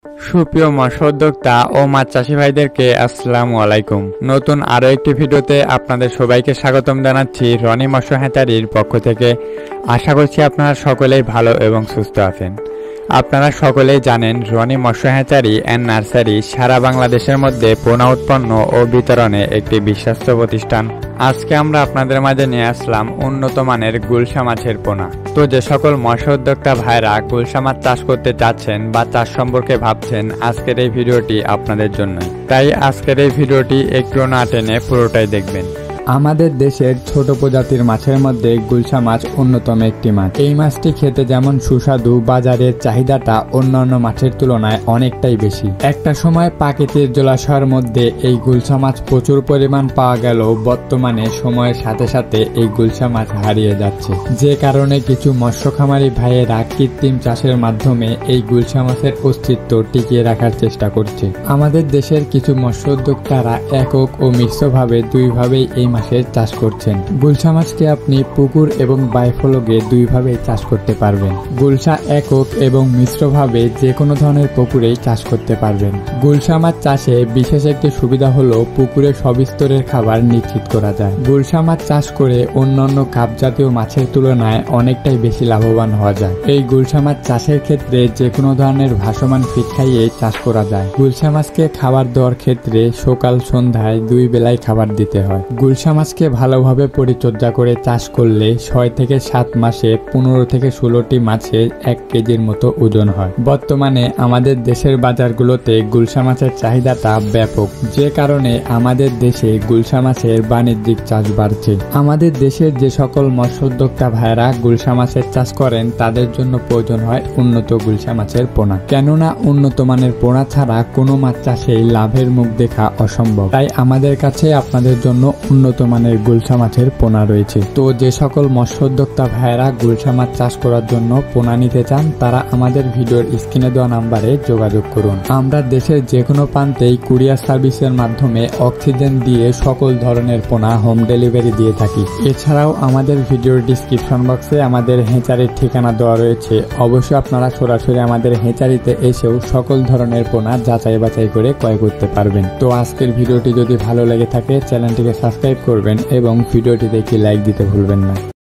সুপ্রিয় মৎস্য উদ্যোক্তা ও মাছ চাষি ভাইদেরকে আসসালামু আলাইকুম। নতুন আরো একটি ভিডিওতে আপনাদের সবাইকে স্বাগতম জানাচ্ছি রনি মৎস্য হ্যাচারির পক্ষ থেকে। আশা করছি আপনারা সকলেই ভালো এবং সুস্থ আছেন। আপনারা সকলেই জানেন রনি মৎস্য হ্যাচারি অ্যান্ড নার্সারি সারা বাংলাদেশের মধ্যে পোনা উৎপন্ন ও বিতরণে একটি বিশ্বস্ত প্রতিষ্ঠান। আজকে আমরা আপনাদের মাঝে নিয়ে আসলাম উন্নত মানের গুলশা মাছের পোনা। তো যে সকল মৎস্য উদ্যোক্তা ভাইরা গুলশা মাছ চাষ করতে চাচ্ছেন বা চাষ সম্পর্কে ভাবছেন, আজকের এই ভিডিওটি আপনাদের জন্যই। তাই আজকের এই ভিডিওটি একটু না টেনে পুরোটাই দেখবেন। আমাদের দেশের ছোট প্রজাতির মাছের মধ্যে গুলশা মাছ অন্যতম একটি মাছ। এই মাছটি খেতে যেমন সুস্বাদু, বাজারের চাহিদাটা অন্যান্য মাছের তুলনায় অনেকটাই বেশি। একটা সময় প্রাকৃতিক জলাশয়ের মধ্যে এই গুলশা মাছ প্রচুর পরিমাণ পাওয়া গেলেও বর্তমানে সময়ের সাথে সাথে এই গুলশা মাছ হারিয়ে যাচ্ছে, যে কারণে কিছু মৎস্য খামারি ভাইয়েরা কৃত্রিম চাষের মাধ্যমে এই গুলশা মাছের অস্তিত্ব টিকিয়ে রাখার চেষ্টা করছে। আমাদের দেশের কিছু মৎস্য উদ্যোক্তারা একক ও মিশ্রভাবে দুইভাবেই এই মাছের চাষ করছেন। গুলশা মাছকে আপনি পুকুর এবং বাইফলকে দুইভাবেই চাষ করতে পারবেন। গুলশা একক এবং মিশ্রভাবে যে কোনো ধরনের পুকুরেই চাষ করতে পারবেন। গুলশা মাছ চাষে বিশেষ একটি সুবিধা হলো পুকুরে সব স্তরের খাবার নিশ্চিত করা যায়। গুলশা মাছ চাষ করে অন্যান্য কাপ জাতীয় মাছের তুলনায় অনেকটাই বেশি লাভবান হওয়া যায়। এই গুলশা মাছ চাষের ক্ষেত্রে যে কোনো ধরনের ভাসমান ফিড খাইয়ে চাষ করা যায়। গুলশা মাছকে খাবার দেওয়ার ক্ষেত্রে সকাল সন্ধ্যায় 2 বেলায় খাবার দিতে হয়। গুলশা মাছকে ভালোভাবে পরিচর্যা করে চাষ করলে 6 থেকে 7 মাসে 15 থেকে 16টি মাছে 1 কেজির মতো ওজন হয়। বর্তমানে আমাদের দেশের বাজারগুলোতে গুলশা মাছের চাহিদাটা ব্যাপক, যে কারণে আমাদের দেশে গুলশা মাছের বাণিজ্যিক চাষ বাড়ছে। আমাদের দেশের যে সকল মৎস্য উদ্যোক্তা ভাইরা গুলশা মাছের চাষ করেন তাদের জন্য প্রয়োজন হয় উন্নত গুলশা মাছের পোনা। কেননা উন্নত মানের পোনা ছাড়া কোনো মাছ চাষেই লাভের মুখ দেখা অসম্ভব। তাই আমাদের কাছে আপনাদের জন্য উন্নত মানের গুলশা মাছের পোনা রয়েছে। তো যে সকল মৎস্য উদ্যোক্তা ভাইয়েরা গুলশা মাছ চাষ করার জন্য পোনা নিতে চান তারা আমাদের ভিডিওর স্ক্রিনে দেওয়া নাম্বারে যোগাযোগ করুন। আমরা দেশের যে কোনো প্রান্তেই কুরিয়ার সার্ভিসের মাধ্যমে অক্সিজেন দিয়ে সকল ধরনের পোনা হোম ডেলিভারি দিয়ে থাকি। এছাড়াও আমাদের ভিডিওর ডিসক্রিপশন বক্সে আমাদের হ্যাচারির ঠিকানা দেওয়া রয়েছে। অবশ্যই আপনারা সরাসরি আমাদের হ্যাচারিতে এসেও সকল ধরনের পোনা যাচাই বাছাই করে ক্রয় করতে পারবেন। তো আজকের ভিডিওটি যদি ভালো লেগে থাকে চ্যানেলটিকে সাবস্ক্রাইব করবেন এবং ভিডিওটি দেখে লাইক দিতে ভুলবেন না।